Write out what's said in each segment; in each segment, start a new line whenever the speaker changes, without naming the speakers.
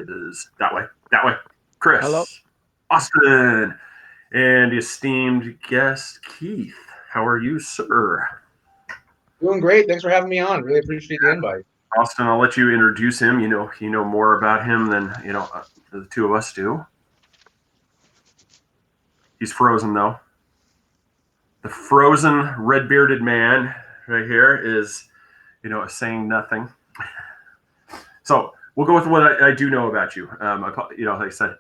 is that way. Chris,
Hello.
Austin, and esteemed guest Keith. How are you, sir?
Doing great. Thanks for having me on. Really appreciate the invite.
Austin, I'll let you introduce him. You know more about him than the two of us do. He's frozen though. The frozen red-bearded man right here is, saying nothing. So we'll go with what I do know about you. Like I said,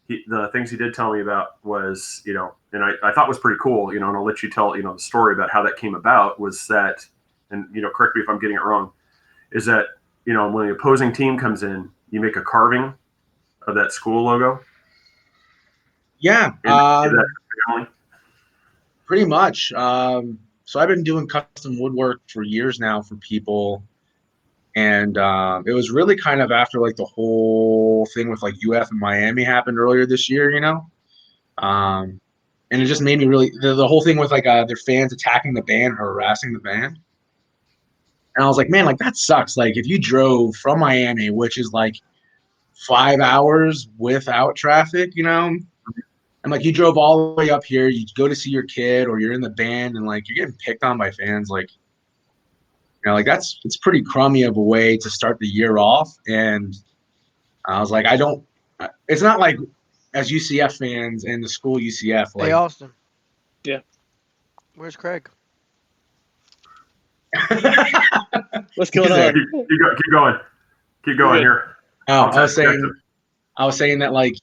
the things he did tell me about was, and I thought was pretty cool, and I'll let you tell, the story about how that came about was that, and, correct me if I'm getting it wrong, is that, when the opposing team comes in, you make a carving of that school logo.
Yeah.
Is that family?
Pretty much. So I've been doing custom woodwork for years now for people. And it was really kind of after like the whole thing with like UF and Miami happened earlier this year, and it just made me really the whole thing with like their fans attacking the band, harassing the band. And I was like, man, like that sucks. Like if you drove from Miami, which is like 5 hours without traffic, and like you drove all the way up here, you go to see your kid or you're in the band and like you're getting picked on by fans, like, like it's pretty crummy of a way to start the year off. And I was like, it's not like as UCF fans and the school UCF, like,
Hey, Austin.
Yeah.
Where's Craig?
What's going on?
Keep going here.
I was saying that like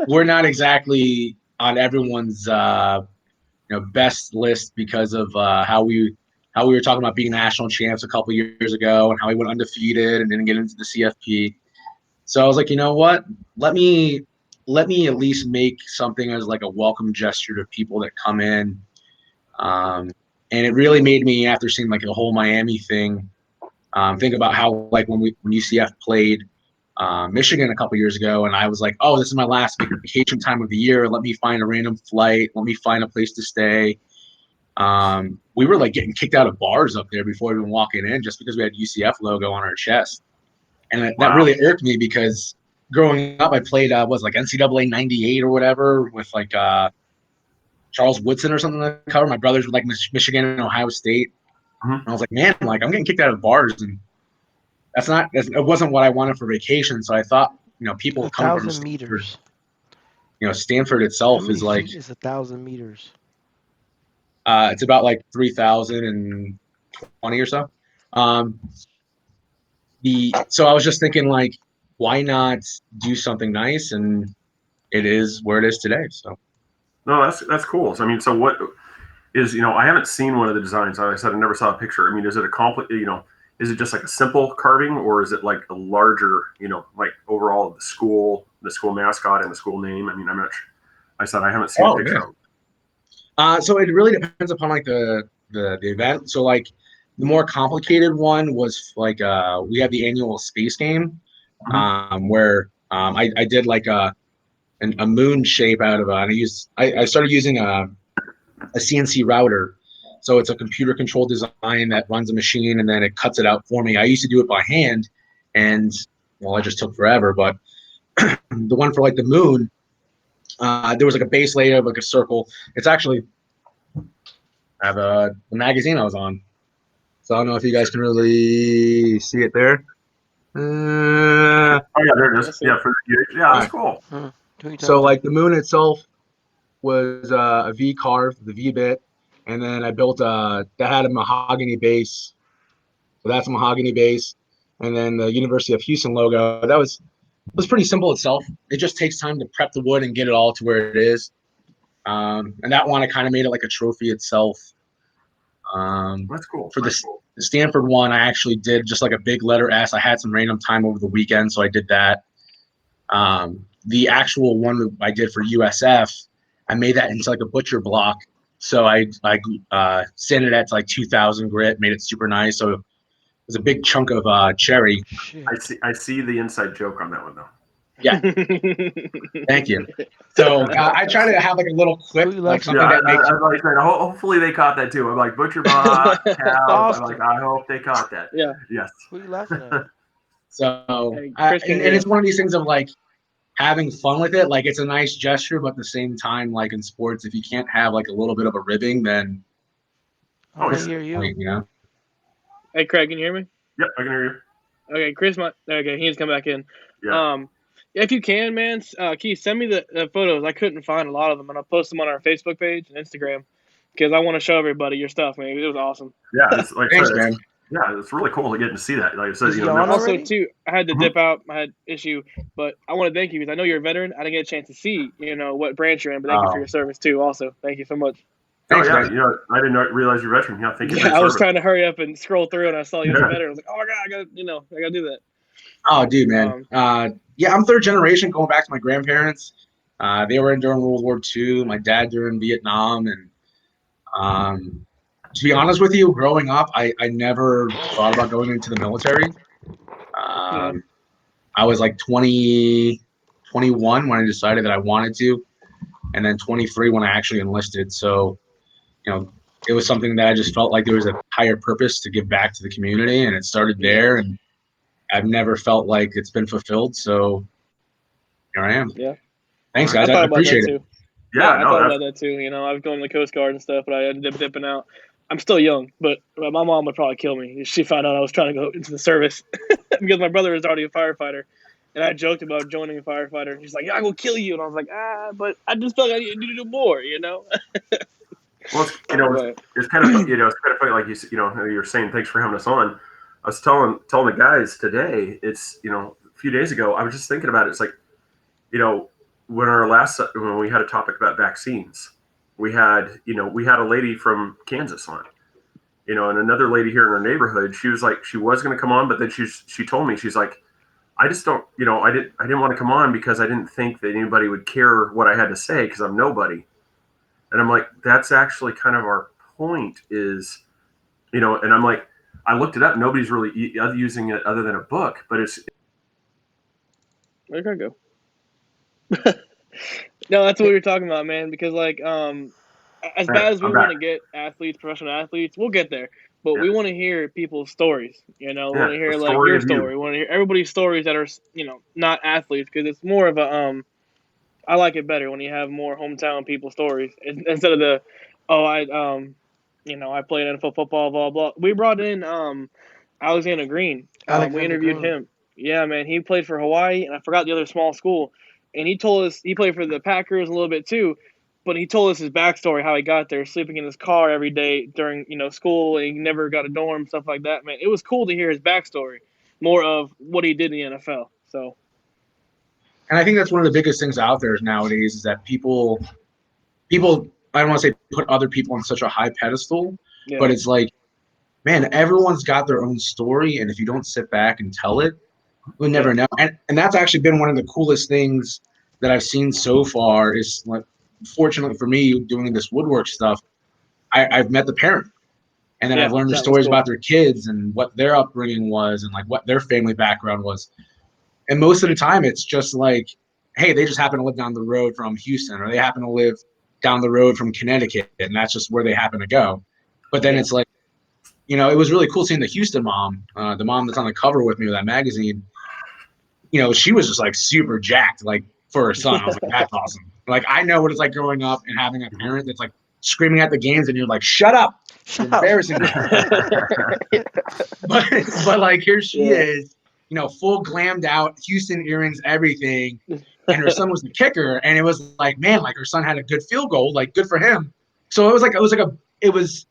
we're not exactly on everyone's best list because of how we were talking about being national champs a couple years ago and how we went undefeated and didn't get into the CFP. So I was like, you know what? Let me at least make something as like a welcome gesture to people that come in. And it really made me, after seeing like the whole Miami thing, think about how like when UCF played Michigan a couple years ago, and I was like, oh, this is my last vacation time of the year. Let me find a random flight. Let me find a place to stay. We were like getting kicked out of bars up there before even walking in just because we had UCF logo on our chest. And that really irked me because growing up, I played, like NCAA 98 or whatever with like Charles Woodson or something like that cover. My brothers were like Michigan and Ohio State.
Mm-hmm.
And I was like, man, like I'm getting kicked out of bars. And it wasn't what I wanted for vacation. So I thought, people coming from
1,000 meters.
Stanford itself is like,
it's 1,000 meters.
It's about like 3,020 or so. So I was just thinking like, why not do something nice? And it is where it is today. So.
No, that's cool. So, I mean, so what is, I haven't seen one of the designs. Like I said, I never saw a picture. I mean, is it is it just like a simple carving, or is it like a larger, like overall of the school mascot and the school name? I mean, I'm not sure. I said I haven't seen a picture.
Yeah. So it really depends upon like the event. So like the more complicated one was like we had the annual space game, where I did like a moon shape out of I started using a CNC router. So it's a computer controlled design that runs a machine and then it cuts it out for me. I used to do it by hand and it just took forever. But the one for like the moon, there was like a base layer of like a circle. It's actually, I have the magazine I was on. So I don't know if you guys can really see it there.
Oh yeah, there it is. Yeah, that's cool.
So like the moon itself was a V carved, the V bit, and then I built that had a mahogany base. So that's a mahogany base, and then the University of Houston logo. That was pretty simple itself. It just takes time to prep the wood and get it all to where it is. And that one I kind of made it like a trophy itself.
That's cool.
For the Stanford one, I actually did just like a big letter S. I had some random time over the weekend, so I did that. The actual one I did for USF, I made that into like a butcher block. So I sanded it to like 2,000 grit, made it super nice. So it was a big chunk of cherry.
Shit.
I see the inside joke on that one though.
Yeah. Thank you. So I try to have like a little quip, like something that makes.
Hopefully they caught that too. I'm like butcher block, cows. I'm like, I hope they caught that.
Yeah.
Yes.
Who are you laughing at?
So and it's one of these things of like, having fun with it. Like, it's a nice gesture, but at the same time, like in sports, if you can't have like a little bit of a ribbing, then
I
it's-
hear you.
you know.
Hey, Craig, can you hear me?
Yep, I can hear you.
Okay, Chris, okay, he needs to come back in.
Yeah.
If you can, man, Keith, send me the photos. I couldn't find a lot of them, and I'll post them on our Facebook page and Instagram because I want to show everybody your stuff, man. It was awesome.
Yeah, it's like I
Thanks,
said,
man.
yeah, it's really cool getting to see that. Like I said,
Is
you
he
know,
on
never-
Also,
already?
too, I had to
Mhm.
dip out. I had issue, but I want to thank you because I know you're a veteran. I didn't get a chance to see, what branch you're in, but thank you for
Oh.
your service too. Also, thank you so much.
oh
Thanks,
yeah,
man.
you know, I did not realize you're a veteran. Yeah, thank you for
Yeah,
your
I was
service.
trying to hurry up and scroll through, and I saw you as a
Yeah.
veteran. I was like, oh my god, I gotta do that.
Oh, dude, man. Yeah, I'm third generation going back to my grandparents. They were in during World War II. My dad during Vietnam. And to be honest with you, growing up, I never thought about going into the military. I was like 20, 21 when I decided that I wanted to, and then 23 when I actually enlisted. So, it was something that I just felt like there was a higher purpose to give back to the community, and it started there. And I've never felt like it's been fulfilled. So here I am.
Yeah.
Thanks,
I
guys. I
thought about that
appreciate it.
too.
Yeah,
I
no,
thought
that's
about that too. I was going to the Coast Guard and stuff, but I ended up dipping out. I'm still young, but my mom would probably kill me if she found out I was trying to go into the service because my brother is already a firefighter. And I joked about joining a firefighter. She's like, "Yeah, I will kill you," and I was like, but I just felt like I need to do more,
well, it's,
But-
it's kind of it's kind of funny, like you're saying. Thanks for having us on. I was telling the guys today. It's a few days ago. I was just thinking about it. It's like when we had a topic about vaccines, we had a lady from Kansas on, and another lady here in our neighborhood. She was like, she was going to come on, but then she told me, she's like, I just don't, I didn't want to come on because I didn't think that anybody would care what I had to say because I'm nobody. And I'm like, that's actually kind of our point is, and I'm like, I looked it up. Nobody's really using it other than a book, but it's.
Where did I go? No, that's what we were talking about, man. Because as bad as we want to get athletes, professional athletes, we'll get there. But we want to hear people's stories. We want to hear
the
like
story
your
of you.
story. We want to hear everybody's stories that are not athletes because it's more of a I like it better when you have more hometown people stories instead of the I played NFL football, blah blah. We brought in Alexander Green. We interviewed him. Yeah, man, he played for Hawaii, and I forgot the other small school. And he told us he played for the Packers a little bit too, but he told us his backstory, how he got there, sleeping in his car every day during school, and he never got a dorm, stuff like that. Man, it was cool to hear his backstory, more of what he did in the NFL. So.
And I think that's one of the biggest things out there nowadays is that people, I don't want to say put other people on such a high pedestal, but it's like, man, everyone's got their own story, and if you don't sit back and tell it, we'll never know. And that's actually been one of the coolest things that I've seen so far is, like, fortunately for me, doing this woodwork stuff, I've met the parent, and then I've learned the stories about their kids and what their upbringing was and like what their family background was. And most of the time, it's just like, hey, they just happen to live down the road from Houston, or they happen to live down the road from Connecticut, and that's just where they happen to go. But then it's like, it was really cool seeing the Houston mom, the mom that's on the cover with me of that magazine. She was just like super jacked, like for her son. I was like, that's awesome. Like, I know what it's like growing up and having a parent that's like screaming at the games, and you're like, shut up, you're embarrassing me. but like, here she is, full glammed out, Houston earrings, everything. And her son was the kicker. And it was like, man, like her son had a good field goal, like good for him. So it was,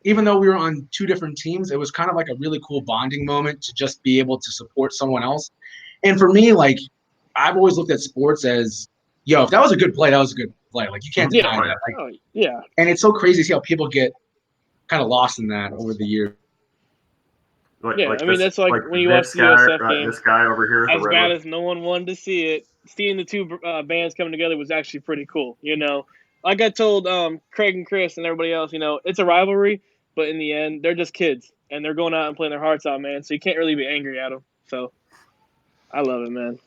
even though we were on two different teams, it was kind of like a really cool bonding moment to just be able to support someone else. And for me, like, I've always looked at sports as, if that was a good play, that was a good play. Like, you can't deny that. Like, and it's so crazy to see how people get kind of lost in that over the years.
That's like when you watch the USF game.
This guy over here,
as bad as no one wanted to see it, seeing the two bands coming together was actually pretty cool. Like I told Craig and Chris and everybody else, it's a rivalry, but in the end, they're just kids and they're going out and playing their hearts out, man. So you can't really be angry at them. So I love it, man.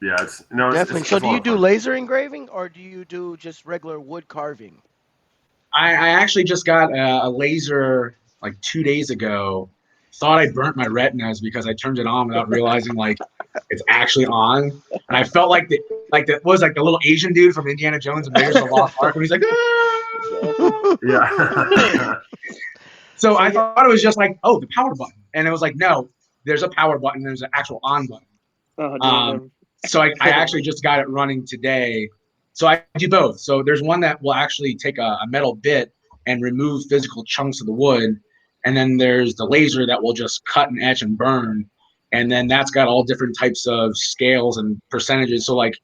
Yeah,
definitely. So do you do laser engraving or do you do just regular wood carving?
I actually just got a laser like 2 days ago. Thought I burnt my retinas because I turned it on without realizing like it's actually on. And I felt like like the little Asian dude from Indiana Jones and Raiders of the Lost Ark, and he's like,
Awesome.
Yeah.
So I thought it was just like, oh, the power button, and it was like, no, there's a power button, there's an actual on button.
Oh, damn.
So I actually just got it running today. So I do both. So there's one that will actually take a metal bit and remove physical chunks of the wood, and then there's the laser that will just cut and etch and burn, and then that's got all different types of scales and percentages. So like,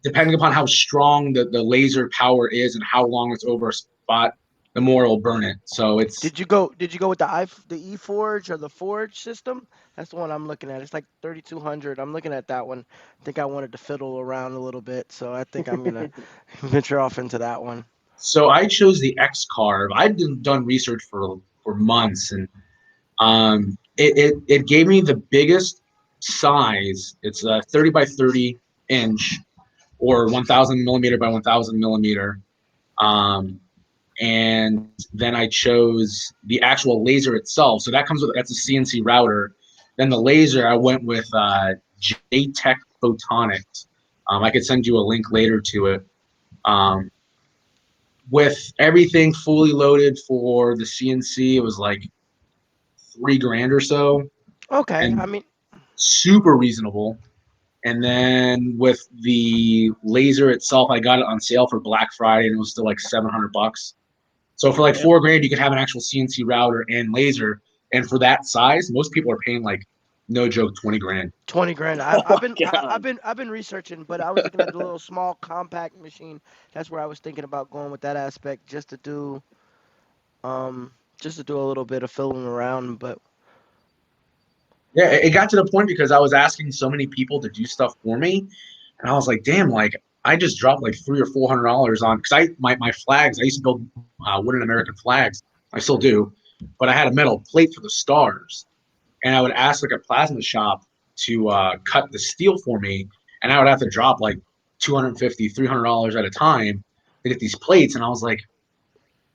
depending upon how strong the laser power is and how long it's over a spot, the more it'll burn it. So it's.
Did you go with the eForge or the Forge system? That's the one I'm looking at. It's like 3200. I'm looking at that one. I think I wanted to fiddle around a little bit, so I think I'm gonna venture off into that one.
So I chose the X carve. I'd done research for months, and it gave me the biggest size. It's a 30 by 30 inch, or 1000 millimeter by 1000 millimeter. And then I chose the actual laser itself. So that's a CNC router. Then the laser, I went with JTech Photonics. I could send you a link later to it. With everything fully loaded for the CNC, it was like $3,000 or so.
Okay,
and
I mean,
super reasonable. And then with the laser itself, I got it on sale for Black Friday, and it was still like $700. So for like $4,000, you could have an actual CNC router and laser. And for that size, most people are paying like, no joke, $20,000.
$20,000. I've been researching, but I was looking at the little small compact machine. That's where I was thinking about going with that aspect, just to do a little bit of fiddling around. But
Yeah, it got to the point because I was asking so many people to do stuff for me, and I was like, damn, like I just dropped like $300 or $400 on, because my flags, I used to build wooden American flags. I still do, but I had a metal plate for the stars, and I would ask like a plasma shop to cut the steel for me, and I would have to drop like $250, $300 at a time to get these plates. And I was like,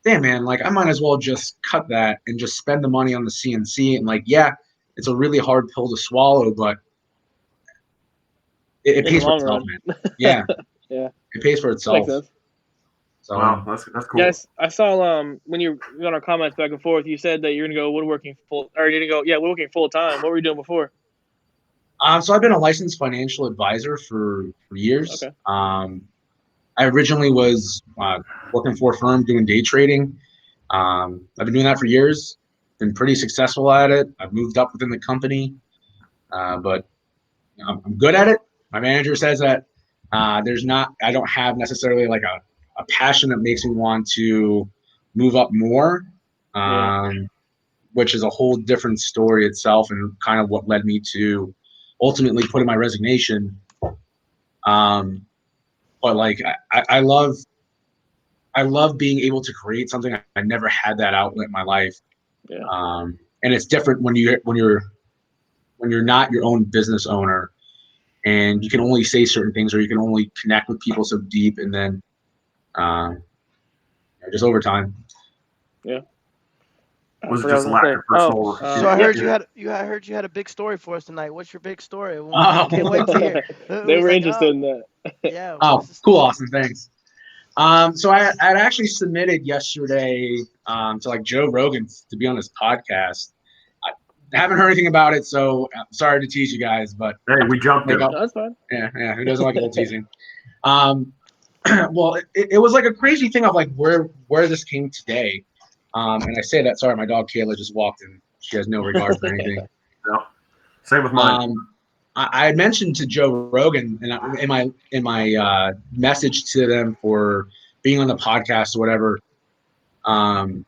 damn, man, like I might as well just cut that and just spend the money on the CNC. And like, yeah, it's a really hard pill to swallow, but it pays for itself, man. Yeah.
Yeah.
It pays for itself.
Makes sense.
So,
wow, that's cool.
Yes, I saw when you got our comments back and forth, you said that you're gonna go woodworking woodworking full time. What were you doing before?
So I've been a licensed financial advisor for years.
Okay.
I originally was working for a firm doing day trading. I've been doing that for years. Been pretty successful at it. I've moved up within the company, but I'm good at it. My manager says that I don't have necessarily like a passion that makes me want to move up more, which is a whole different story itself, and kind of what led me to ultimately put in my resignation. But like I love being able to create something. I never had that outlet in my life.
Yeah.
And it's different when you're not your own business owner, and you can only say certain things, or you can only connect with people so deep, and then just over time.
Yeah.
Was it just lack of personal?
So I heard I heard you had a big story for us tonight. What's your big story? Can't wait to hear.
They were interested in that.
Yeah.
Oh, cool, Austin. Thanks. So I'd actually submitted yesterday to like Joe Rogan to be on his podcast. I haven't heard anything about it, so I'm sorry to tease you guys, but
Hey, we jumped it.
No, that's fine.
Yeah. Who doesn't like a little teasing? Well, it was like a crazy thing of like where this came today. And I say that, sorry, my dog Kayla just walked in. She has no regard for anything.
No, same with mine.
I had mentioned to Joe Rogan, and in my message to them for being on the podcast or whatever.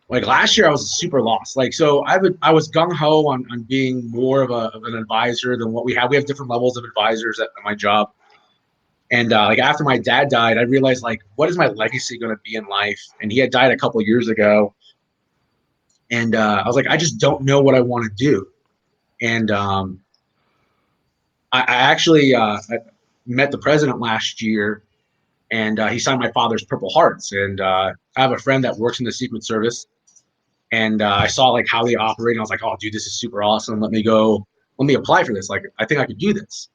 Like last year, I was super lost. Like, so I was gung ho on being more of an advisor than what we have. We have different levels of advisors at my job. And like after my dad died, I realized like, what is my legacy going to be in life? And he had died a couple of years ago. And I was like, I just don't know what I want to do. And I actually I met the president last year, and he signed my father's Purple Hearts. And I have a friend that works in the Secret Service, and I saw like how they operate. And I was like, oh, dude, this is super awesome. Let me apply for this. Like, I think I could do this.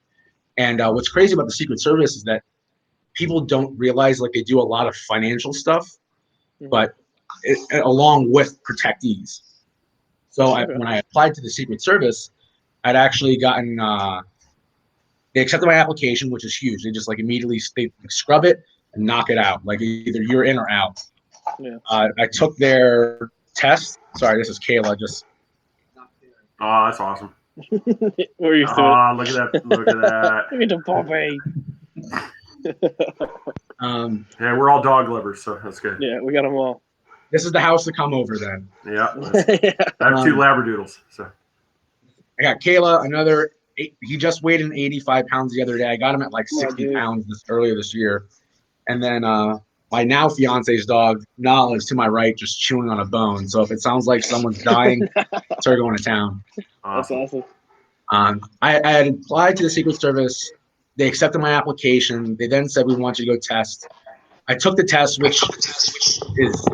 And what's crazy about the Secret Service is that people don't realize like they do a lot of financial stuff, but along with protectees. So when I applied to the Secret Service, I'd actually gotten they accepted my application, which is huge. They just like immediately they scrub it and knock it out. Like either you're in or out.
Yeah.
I took their test. Sorry, this is Kayla. Just.
Oh, that's awesome.
We're used to it.
Oh, look at that! Look at that!
Look at the puppy.
Yeah, we're all dog lovers, so that's good.
Yeah, we got them all.
This is the house to come over then.
Yeah, I have 2 Labradoodles, so.
I got Kayla, another. He just weighed in 85 pounds the other day. I got him at like 60 pounds earlier this year. And then my now fiance's dog, Nala, is to my right, just chewing on a bone. So if it sounds like someone's dying, start going to town.
That's awesome.
I had applied to the Secret Service. They accepted my application. They then said, we want you to go test. I took the test, which is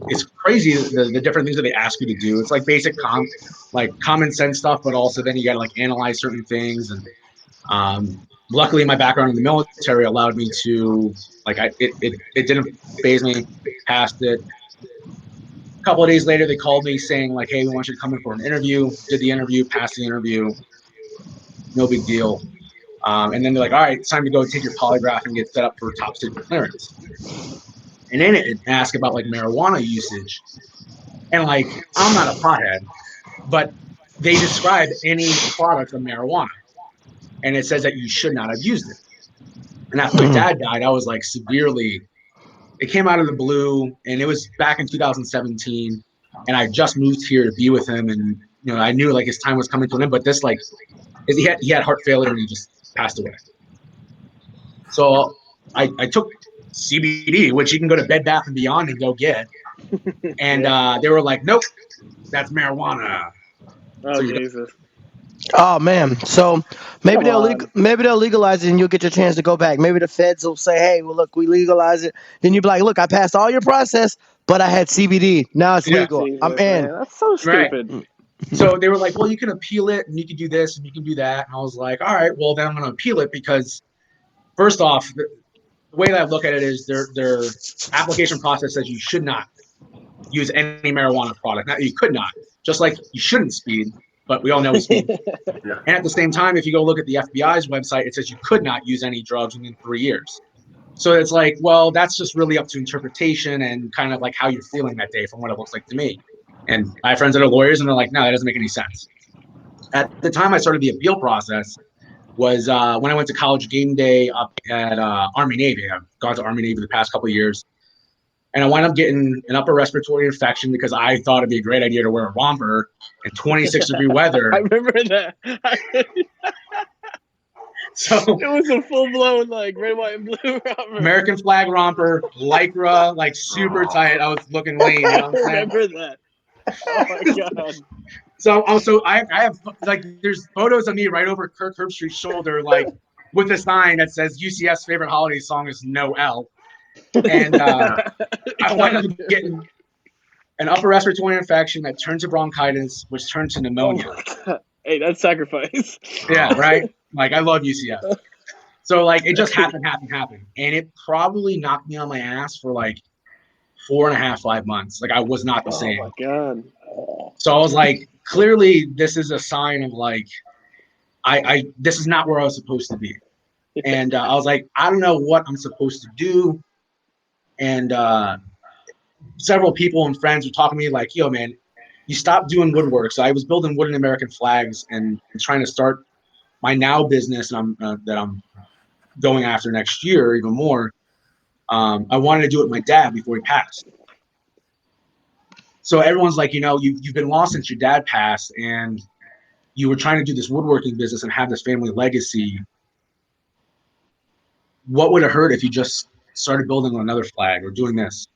it's crazy the different things that they ask you to do. It's like basic common sense stuff, but also then you got to like analyze certain things. And luckily, my background in the military allowed me to it didn't faze me. Passed it. A couple of days later, they called me saying like, "Hey, we want you to come in for an interview." Did the interview, passed the interview. No big deal. And then they're like, "All right, it's time to go take your polygraph and get set up for top secret clearance." And then it asked about like marijuana usage. And like, I'm not a pothead, but they describe any product of marijuana. And it says that you should not have used it. And after my dad died, I was like severely, it came out of the blue, and it was back in 2017. And I just moved here to be with him. And, you know, I knew like his time was coming to an end, but this like, he had heart failure and he just passed away. So I took CBD, which you can go to Bed Bath & Beyond and go get. And they were like, nope, that's marijuana.
Oh, so Jesus.
Oh man! So maybe they'll legalize it, and you'll get your chance to go back. Maybe the feds will say, "Hey, well, look, we legalize it." Then you'll be like, "Look, I passed all your process, but I had CBD. Now it's legal.
Jesus,
I'm in."
Man, that's so stupid.
Right. So they were like, "Well, you can appeal it, and you can do this, and you can do that." And I was like, "All right, well, then I'm going to appeal it because, first off, the way that I look at it is their application process says you should not use any marijuana product. Now, you could not, just like you shouldn't speed." But we all know we speed.
Yeah.
And at the same time, if you go look at the FBI's website, it says you could not use any drugs within 3 years. So it's like, well, that's just really up to interpretation and kind of like how you're feeling that day from what it looks like to me. And I have friends that are lawyers, and they're like, no, that doesn't make any sense. At the time I started the appeal process was when I went to college game day up at Army Navy. I've gone to Army Navy the past couple of years. And I wound up getting an upper respiratory infection because I thought it'd be a great idea to wear a romper in 26-degree weather.
I remember that.
So
it was a full-blown like red, white, and blue romper.
American flag romper, lycra, like super tight. I was looking lean. You know what I'm saying?
I remember that. Oh my god.
So also I have like there's photos of me right over Kirk Herbstreit's shoulder, like with a sign that says UCF's favorite holiday song is Noel. And I wound up getting an upper respiratory infection that turned to bronchitis, which turned to pneumonia.
Oh hey, that's sacrifice.
Yeah, right? Like, I love UCF. So, like, it just happened. And it probably knocked me on my ass for, like, 4.5, 5 months. Like, I was not the same.
Oh, my God.
So I was like, clearly, this is a sign of, like, this is not where I was supposed to be. And I was like, I don't know what I'm supposed to do. And several people and friends were talking to me like, yo, man, you stopped doing woodwork. So I was building wooden American flags and trying to start my now business that I'm going after next year even more. I wanted to do it with my dad before he passed. So everyone's like, you know, you've been lost since your dad passed, and you were trying to do this woodworking business and have this family legacy. What would have hurt if you just started building another flag or doing this?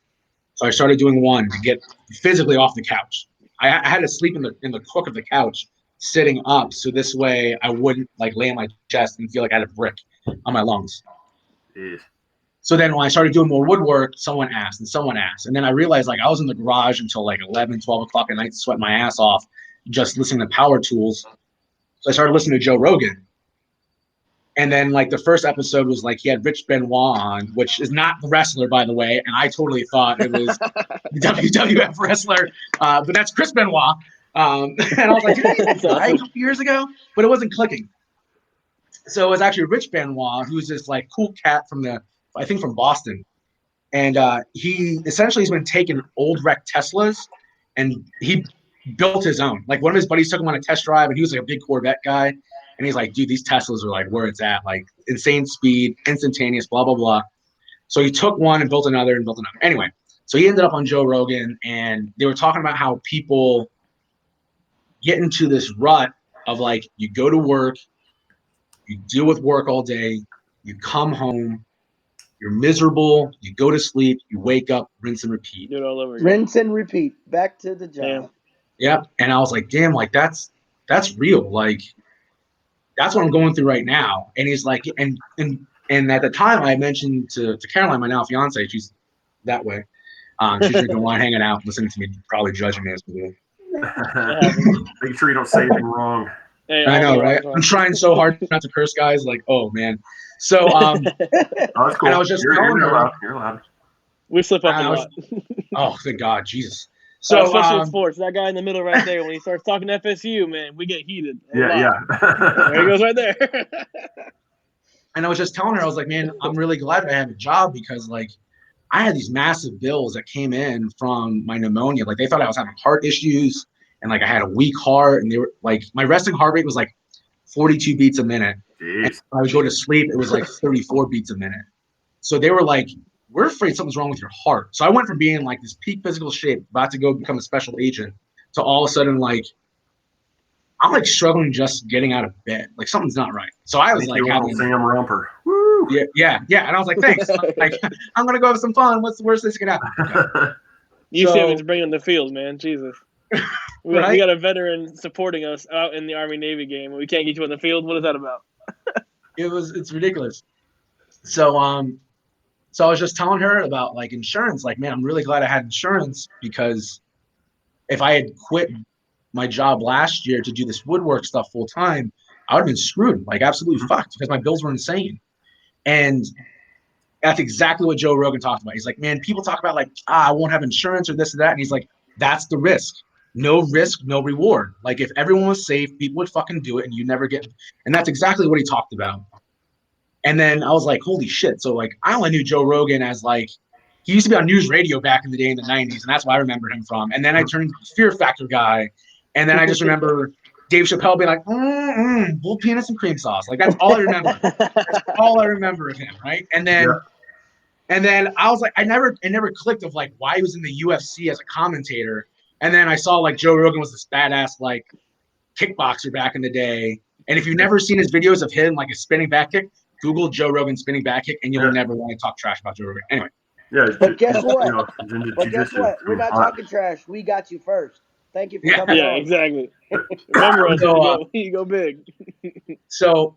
So I started doing one to get physically off the couch. I had to sleep in the crook of the couch, sitting up, so this way I wouldn't like lay on my chest and feel like I had a brick on my lungs.
Jeez.
So then when I started doing more woodwork, someone asked. And then I realized like I was in the garage until like 11, 12 o'clock at night, sweating my ass off, just listening to power tools. So I started listening to Joe Rogan. And then like the first episode was like he had Rich Benoit on, which is not the wrestler, by the way. And I totally thought it was the WWF wrestler, but that's Chris Benoit. And I was like, did he die a couple years ago? But it wasn't clicking. So it was actually Rich Benoit, who's this like cool cat I think from Boston. And he essentially has been taking old wreck Teslas and he built his own. Like one of his buddies took him on a test drive and he was like a big Corvette guy. And he's like, dude, these Teslas are like where it's at, like insane speed, instantaneous, blah, blah, blah. So he took one and built another and built another. Anyway, so he ended up on Joe Rogan and they were talking about how people get into this rut of like, you go to work, you deal with work all day, you come home, you're miserable, you go to sleep, you wake up, rinse and repeat.
Do it all over again.
Rinse and repeat. Back to the job.
Yeah. And I was like, damn, like that's real. Like that's what I'm going through right now. And he's like, and at the time I mentioned to Caroline, my now fiance, she's that way. She's drinking wine, hanging out, listening to me, probably judging me as well.
Make sure you don't say anything wrong.
Hey,
I know, right? I'm trying so hard not to curse, guys. Like, oh man. So,
Oh, that's cool.
And I was just telling her.
You're allowed.
We slip up a lot.
Oh, thank God, Jesus. So,
especially in sports, that guy in the middle right there, when he starts talking FSU, man, we get heated.
Yeah.
There he goes right there.
And I was just telling her, I was like, man, I'm really glad I have a job because, like, I had these massive bills that came in from my pneumonia. Like, they thought I was having heart issues and, like, I had a weak heart. And they were, like, my resting heart rate was, like, 42 beats a minute. And I would go to sleep, it was, like, 34 beats a minute. So they were like, we're afraid something's wrong with your heart. So I went from being, like, this peak physical shape, about to go become a special agent, to all of a sudden, like, I'm like struggling just getting out of bed. Like something's not right. So I was like having
Sam Romper. Woo!
Yeah. And I was like, thanks. Like, I'm gonna go have some fun. What's the worst that's gonna happen?
You see him bringing the field, man. Jesus. We got a veteran supporting us out in the Army Navy game. We can't get you on the field. What is that about?
It's ridiculous. So I was just telling her about like insurance. Like, man, I'm really glad I had insurance because if I had quit my job last year to do this woodwork stuff full time, I would have been screwed, like absolutely fucked because my bills were insane. And that's exactly what Joe Rogan talked about. He's like, man, people talk about like, I won't have insurance or this or that. And he's like, that's the risk. No risk, no reward. Like if everyone was safe, people would fucking do it and you never get. And that's exactly what he talked about. And then I was like, holy shit. So like, I only knew Joe Rogan as like, he used to be on news radio back in the day in the 90s. And that's where I remembered him from. And then I turned Fear Factor guy. And then I just remember Dave Chappelle being like, bull penis and cream sauce. Like, that's all I remember. That's all I remember of him, right? And then I was like, I never clicked of, like, why he was in the UFC as a commentator. And then I saw, like, Joe Rogan was this badass, like, kickboxer back in the day. And if you've never seen his videos of him, like, a spinning back kick, Google Joe Rogan spinning back kick, and you'll never want to talk trash about Joe Rogan. Anyway.
Yeah,
but guess what? We're not talking trash. We got you first. Thank you for coming on.
Yeah, exactly. Remember us, you go big.
So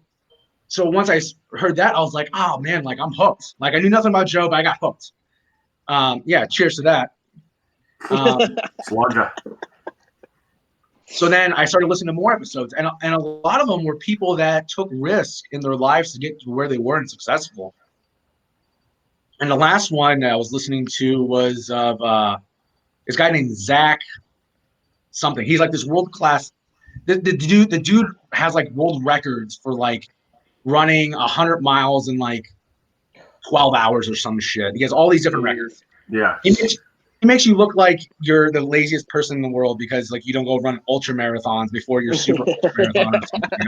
once I heard that, I was like, oh, man, like, I'm hooked. Like, I knew nothing about Joe, but I got hooked. Yeah, cheers to that.
Slanja.
So then I started listening to more episodes, and a lot of them were people that took risks in their lives to get to where they were and successful. And the last one I was listening to was of this guy named Zach something. He's like this world-class. The dude has like world records for like running 100 miles in like 12 hours or some shit. He has all these different records.
Yeah.
He makes you look like you're the laziest person in the world because like you don't go run ultra marathons before your super ultra marathon. Or something.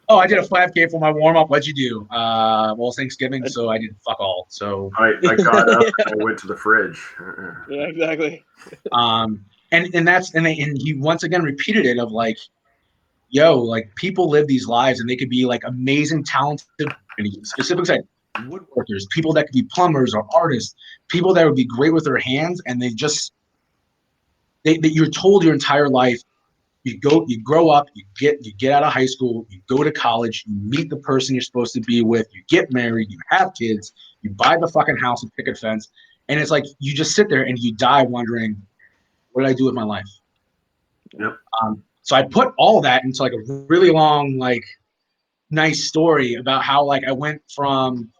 Oh, I did a 5K for my warm up. What'd you do? Well, Thanksgiving, so I did fuck all. So
I got up and I went to the fridge.
Yeah, exactly.
And he once again repeated it of like, yo, like people live these lives and they could be like amazing, talented, and he specifically said woodworkers, people that could be plumbers or artists, people that would be great with their hands, and you're told your entire life, you grow up, you get out of high school, you go to college, you meet the person you're supposed to be with, you get married, you have kids, you buy the fucking house and picket fence, and it's like you just sit there and you die wondering, what did I do with my life?
Yep.
So I put all that into like a really long like nice story about how like I went from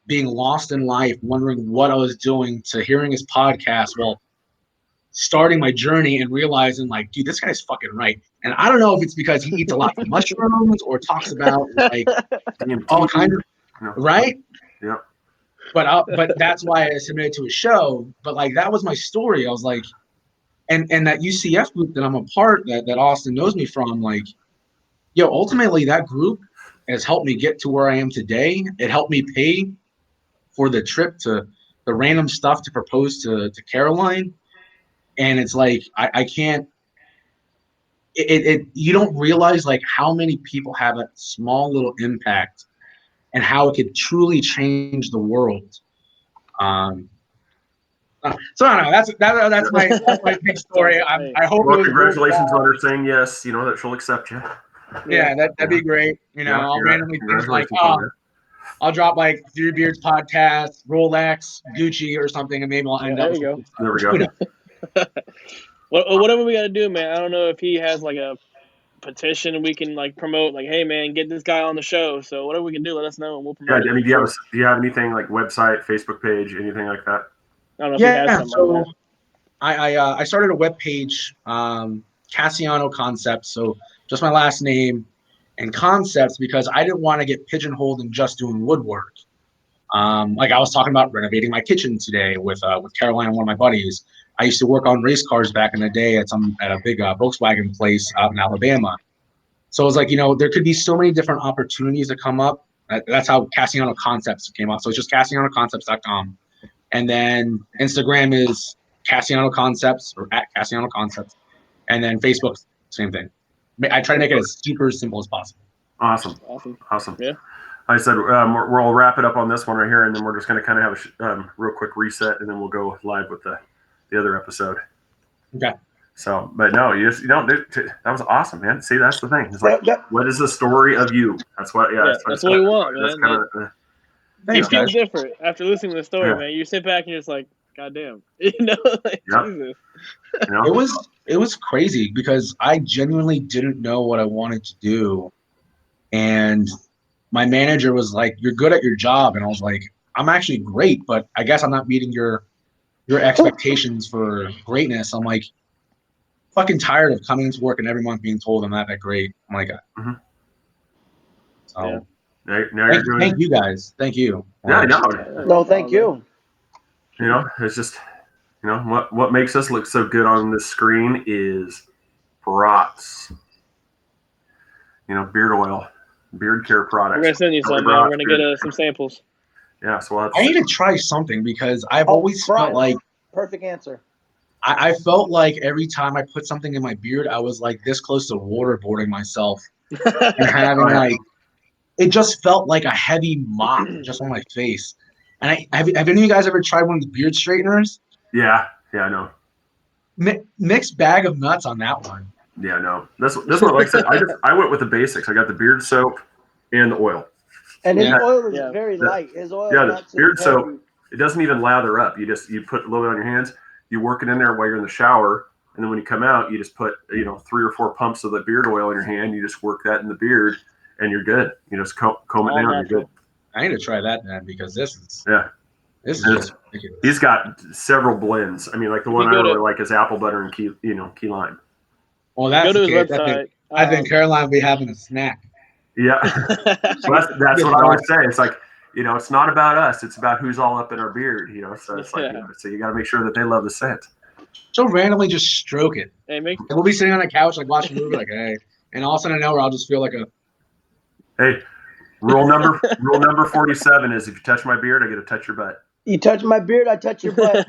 being lost in life, wondering what I was doing, to hearing his podcast while starting my journey and realizing like, dude, this guy's fucking right. And I don't know if it's because he eats a lot of mushrooms or talks about like all kinds of right.
Yeah.
But that's why I submitted to a show. But like that was my story. I was like, and that UCF group that I'm a part that Austin knows me from, like, yo, ultimately that group has helped me get to where I am today. It helped me pay for the trip to the random stuff to propose to Caroline. And it's like I can't you don't realize like how many people have a small little impact and how it could truly change the world. So I don't know. That's my big story. I hope.
Well, congratulations on her saying yes. You know that she'll accept you.
Yeah, that'd be great. You know, I'll randomly think like, I'll drop like Three Beards podcast, Rolex, Gucci, or something, and maybe I'll end up.
There we go.
Whatever we got to do, man. I don't know if he has like a petition we can like promote, like, hey man, get this guy on the show. So whatever we can do, let us know and we'll promote.
Yeah, I mean, do you have anything like website, Facebook page, anything like that?
I don't know if he has something
so
like that.
I started a web page, Cassiano Concepts. So just my last name and concepts, because I didn't want to get pigeonholed in just doing woodwork. Like I was talking about renovating my kitchen today with Caroline and one of my buddies. I used to work on race cars back in the day at a big Volkswagen place out in Alabama. So it was like, you know, there could be so many different opportunities that come up. That's how Cassiano Concepts came up. So it's just CassianoConcepts.com. And then Instagram is Cassiano Concepts or at Cassiano Concepts. And then Facebook, same thing. I try to make it as super simple as possible.
Awesome.
Yeah.
I said we'll wrap it up on this one right here, and then we're just going to kind of have a real quick reset, and then we'll go live with the other episode.
Okay.
So, but no, that was awesome, man. See, that's the thing. It's like, what is the story of you? That's what. Yeah,
that's what we want, man.
That's kind of.
It feels different after listening to the story, man. You sit back and you're just like, God damn, like, Jesus.
It was crazy because I genuinely didn't know what I wanted to do, and my manager was like, "You're good at your job," and I was like, "I'm actually great, but I guess I'm not meeting your expectations for greatness." I'm like, fucking tired of coming into work and every month being told I'm not that great. I'm like, so thank you guys. Thank you.
Yeah,
no, thank you.
You know, it's just, you know, what makes us look so good on this screen is brats. You know, beard oil, beard care products.
We're gonna send you some, man. We're gonna get some samples.
Yeah, so I
need to try something because I've always felt like
perfect answer.
I felt like every time I put something in my beard, I was like this close to waterboarding myself and having like it just felt like a heavy mop just on my face. And have any of you guys ever tried one of the beard straighteners?
Yeah, I know.
Mixed bag of nuts on that one.
Yeah, no. This one, like I said, I went with the basics. I got the beard soap and the oil.
And his oil is very light. His oil
the beard soap, it doesn't even lather up. You put a little bit on your hands, you work it in there while you're in the shower, and then when you come out, you just put 3 or 4 pumps of the beard oil in your hand, you just work that in the beard and you're good. You just comb it down, you're good.
I need to try that, man, because this is just ridiculous.
He's got several blends. I mean, like the one I really like is apple butter and key lime.
Well, that's go to his website. I think Caroline will be having a snack.
Yeah, so that's what I always say. It's like, it's not about us; it's about who's all up in our beard. So it's like, so you got to make sure that they love the scent.
So randomly just stroke it.
Hey,
we'll be sitting on the couch like watching a movie, like, hey, and all of a sudden an hour I'll just feel like a.
Hey, rule number 47 is if you touch my beard, I get to touch your butt.
You touch my beard, I touch your butt.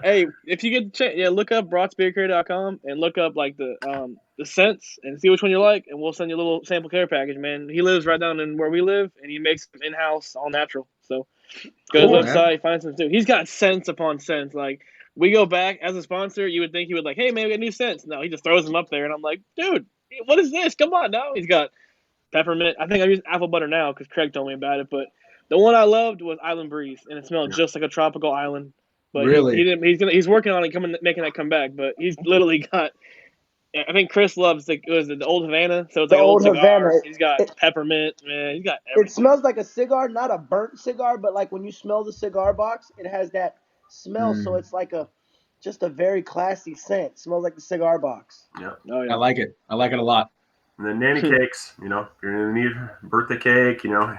Hey, if you get look up brocksbeardcare.com and look up like the scents and see which one you like, and we'll send you a little sample care package, man. He lives right down in where we live, and he makes them in-house, all natural. So go to his website, find some too. He's got scents upon scents. Like, we go back as a sponsor, you would think he would like, hey man, we got new scents. No, he just throws them up there, and I'm like, dude, what is this? Come on now. He's got peppermint. I think I use apple butter now because Craig told me about it, but the one I loved was Island Breeze, and it smelled just like a tropical island. But
really,
he's working on it, making that come back. But he's literally got I think Chris loves the old Havana, so it's
The
like an old
old
cigar.
Havana.
He's got peppermint, man. He's got
It
everything.
smells like a cigar, not a burnt cigar, but like when you smell the cigar box, it has that smell. So it's like just a very classy scent. It smells like the cigar box.
Yeah.
Oh yeah.
I like it. I like it a lot.
And then nanny cakes, you know, if you're gonna need birthday cake, you know,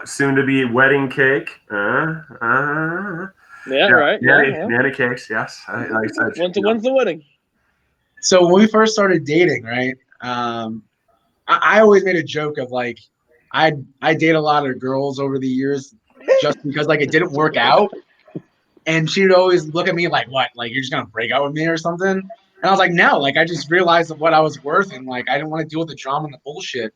soon to be wedding cake.
Yeah, right.
Nanny cakes, yes. Like I said,
When's the wedding?
So when we first started dating, right? I always made a joke of like, I date a lot of girls over the years just because like it didn't work out, and she'd always look at me like, "What? Like you're just gonna break up with me or something?" And I was like, "No, like I just realized what I was worth, and like I didn't want to deal with the drama and the bullshit."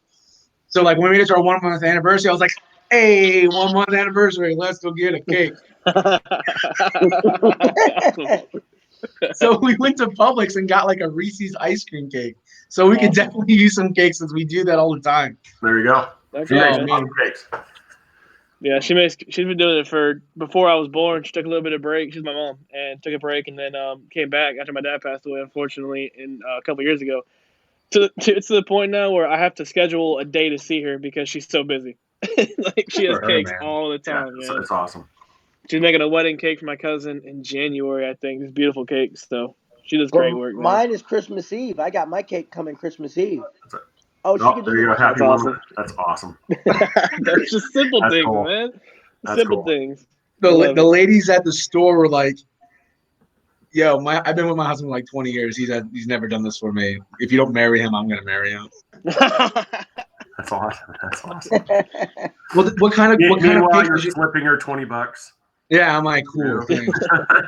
So like when we get to our 1 month anniversary, I was like, "Hey, 1 month anniversary, let's go get a cake." So we went to Publix and got like a Reese's ice cream cake. So we could definitely use some cakes since we do that all the time.
There you go.
That's
She makes
right,
awesome cakes.
Yeah, she's been doing it for before I was born. She took a little bit of break. She's my mom and took a break and then came back after my dad passed away, unfortunately, a couple years ago. It's to the point now where I have to schedule a day to see her because she's so busy. Like she has cakes all the time.
Yeah, it's awesome.
She's making a wedding cake for my cousin in January, I think. This beautiful cake, so she does great work. Man.
Mine is Christmas Eve. I got my cake coming Christmas Eve.
Oh, she could do there you go. Happy woman. That's awesome.
That's just simple things,
cool.
man.
That's
simple
cool.
things.
The ladies at the store were like, "Yo, I've been with my husband like 20 years. He's never done this for me. If you don't marry him, I'm gonna marry him."
That's awesome. That's awesome.
What kind of
meanwhile, you're slipping her $20.
Yeah, I'm like, cool. Thanks.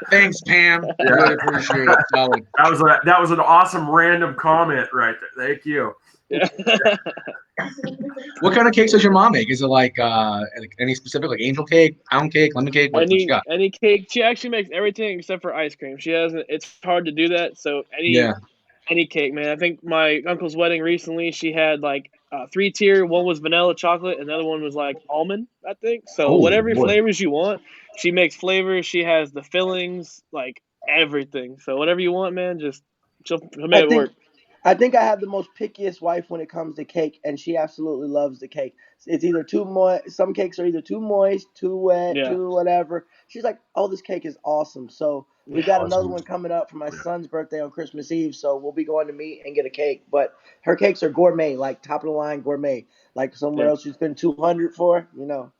Thanks, Pam. Yeah. Really appreciate it. Solid.
That was an awesome random comment right there. Thank you.
Yeah.
What kind of cakes does your mom make? Is it like any specific, like angel cake, pound cake, lemon cake? What you got?
Any cake. She actually makes everything except for ice cream. She hasn't. It's hard to do that. So any cake, man. I think my uncle's wedding recently, she had like 3-tier. One was vanilla chocolate, and the other one was like almond, I think. So whatever flavors you want, she makes flavors. She has the fillings, like everything. So whatever you want, man, she'll make it work.
I think I have the most pickiest wife when it comes to cake, and she absolutely loves the cake. It's either too moist. Some cakes are either too moist, too wet, too whatever. She's like, "Oh, this cake is awesome." So we got another one coming up for my son's birthday on Christmas Eve. So we'll be going to meet and get a cake. But her cakes are gourmet, like top of the line gourmet. Like somewhere else you spend $200 for, you know.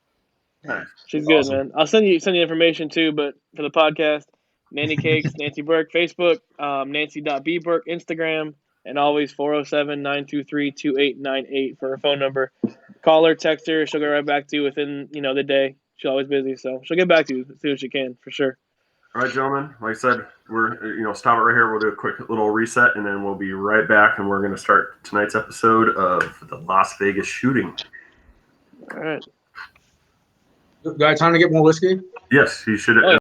She's good, awesome. Man. I'll send you information too, but for the podcast, Nanny Cakes, Nancy Burke, Facebook, Nancy.bburke, Instagram, and always 407-923-2898 for her phone number. Call her, text her, she'll get right back to you within, the day. She's always busy, so she'll get back to you as soon as she can, for sure.
All right, gentlemen. Like I said, we're stop it right here. We'll do a quick little reset, and then we'll be right back, and we're going to start tonight's episode of the Las Vegas shooting.
All right.
Do I have time to get more whiskey?
Yes, you should.